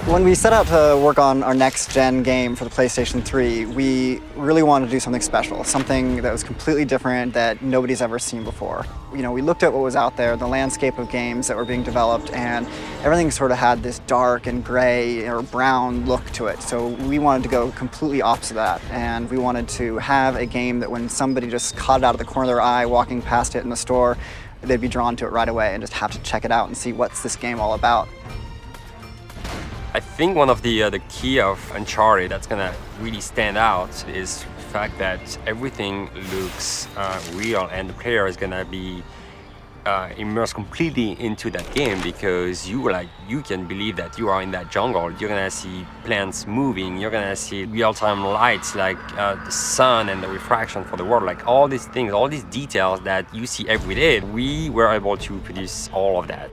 When we set out to work on our next-gen game for the PlayStation 3, we really wanted to do something special, something that was completely different that nobody's ever seen before. You know, we looked at what was out there, the landscape of games that were being developed, and everything sort of had this dark and gray or brown look to it. So we wanted to go completely opposite of that, and we wanted to have a game that when somebody just caught it out of the corner of their eye walking past it in the store, they'd be drawn to it right away and just have to check it out and see what's this game all about. I think one of the key of Uncharted that's gonna really stand out is the fact that everything looks real, and the player is gonna be immersed completely into that game, because you can believe that you are in that jungle. You're gonna see plants moving. You're gonna see real-time lights like the sun and the refraction for the world, like all these things, all these details that you see every day. We were able to produce all of that.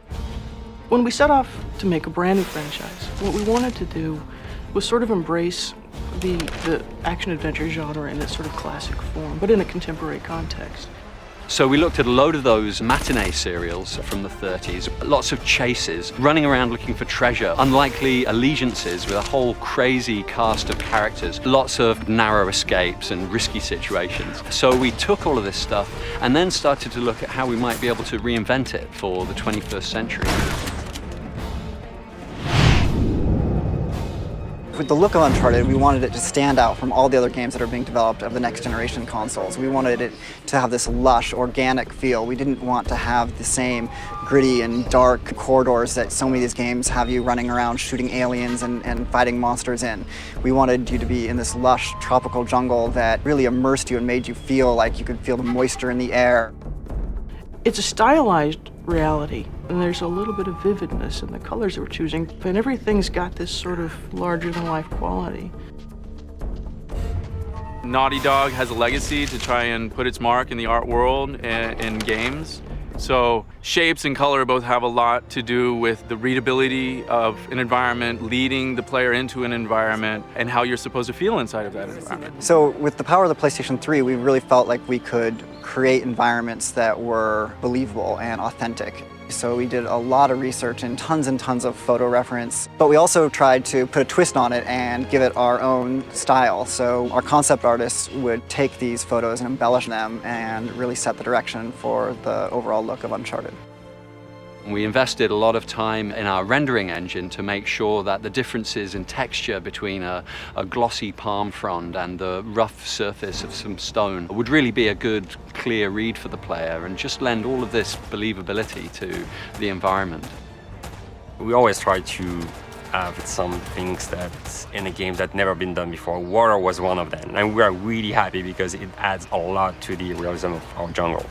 When we set off to make a brand new franchise, what we wanted to do was sort of embrace the action-adventure genre in its sort of classic form, but in a contemporary context. So we looked at a load of those matinee serials from the 30s, lots of chases, running around looking for treasure, unlikely allegiances with a whole crazy cast of characters, lots of narrow escapes and risky situations. So we took all of this stuff and then started to look at how we might be able to reinvent it for the 21st century. With the look of Uncharted, we wanted it to stand out from all the other games that are being developed of the next generation consoles. We wanted it to have this lush, organic feel. We didn't want to have the same gritty and dark corridors that so many of these games have you running around shooting aliens and fighting monsters in. We wanted you to be in this lush, tropical jungle that really immersed you and made you feel like you could feel the moisture in the air. It's a stylized reality, and there's a little bit of vividness in the colors that we're choosing, and everything's got this sort of larger-than-life quality. Naughty Dog has a legacy to try and put its mark in the art world and in games. So shapes and color both have a lot to do with the readability of an environment, leading the player into an environment, and how you're supposed to feel inside of that environment. So with the power of the PlayStation 3, we really felt like we could create environments that were believable and authentic. So we did a lot of research and tons of photo reference, but we also tried to put a twist on it and give it our own style. So our concept artists would take these photos and embellish them and really set the direction for the overall look of Uncharted. We invested a lot of time in our rendering engine to make sure that the differences in texture between a glossy palm frond and the rough surface of some stone would really be a good, clear read for the player and just lend all of this believability to the environment. We always try to have some things that in a game that never been done before. Water was one of them, and we are really happy because it adds a lot to the realism of our jungle.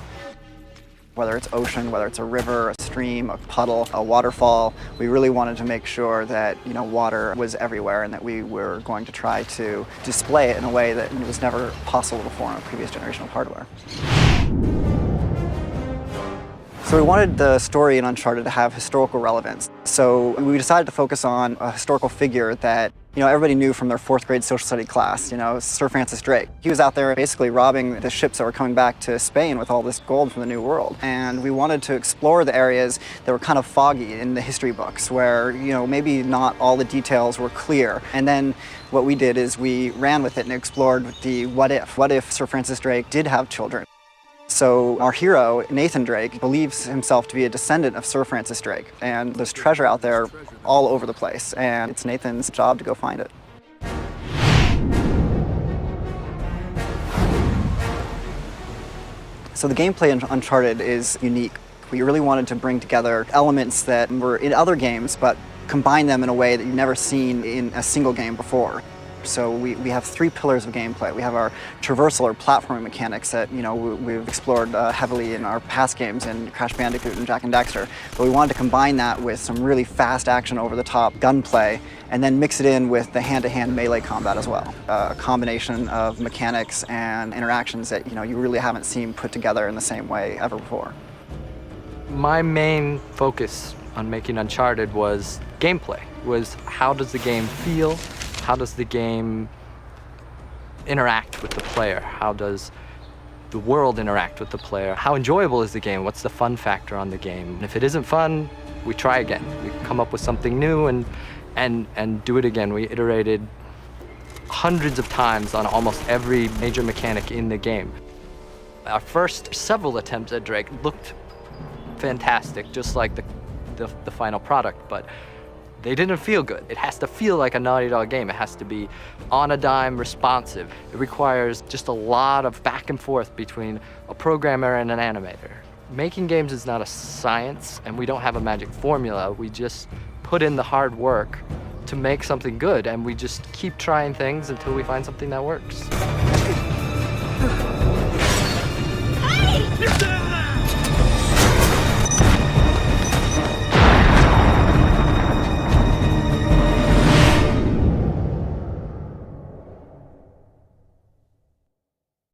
Whether it's ocean, whether it's a river, a stream, a puddle, a waterfall, we really wanted to make sure that, you know, water was everywhere and that we were going to try to display it in a way that was never possible before on a previous generation of hardware. So we wanted the story in Uncharted to have historical relevance. So we decided to focus on a historical figure that, you know, everybody knew from their 4th grade social study class, you know, Sir Francis Drake. He was out there basically robbing the ships that were coming back to Spain with all this gold from the New World. And we wanted to explore the areas that were kind of foggy in the history books where, you know, maybe not all the details were clear. And then what we did is we ran with it and explored the what if. What if Sir Francis Drake did have children? So our hero, Nathan Drake, believes himself to be a descendant of Sir Francis Drake. And there's treasure out there all over the place, and it's Nathan's job to go find it. So the gameplay in Uncharted is unique. We really wanted to bring together elements that were in other games, but combine them in a way that you've never seen in a single game before. So we have 3 pillars of gameplay. We have our traversal or platforming mechanics that, you know, we've explored heavily in our past games in Crash Bandicoot and Jak and Daxter. But we wanted to combine that with some really fast action over-the-top gunplay and then mix it in with the hand-to-hand melee combat as well. A combination of mechanics and interactions that, you know, you really haven't seen put together in the same way ever before. My main focus on making Uncharted was gameplay, was how does the game feel? How does the game interact with the player? How does the world interact with the player? How enjoyable is the game? What's the fun factor on the game? And if it isn't fun, we try again. We come up with something new and and do it again. We iterated hundreds of times on almost every major mechanic in the game. Our first several attempts at Drake looked fantastic, just like the final product, but they didn't feel good. It has to feel like a Naughty Dog game. It has to be on a dime, responsive. It requires just a lot of back and forth between a programmer and an animator. Making games is not a science, and we don't have a magic formula. We just put in the hard work to make something good, and we just keep trying things until we find something that works.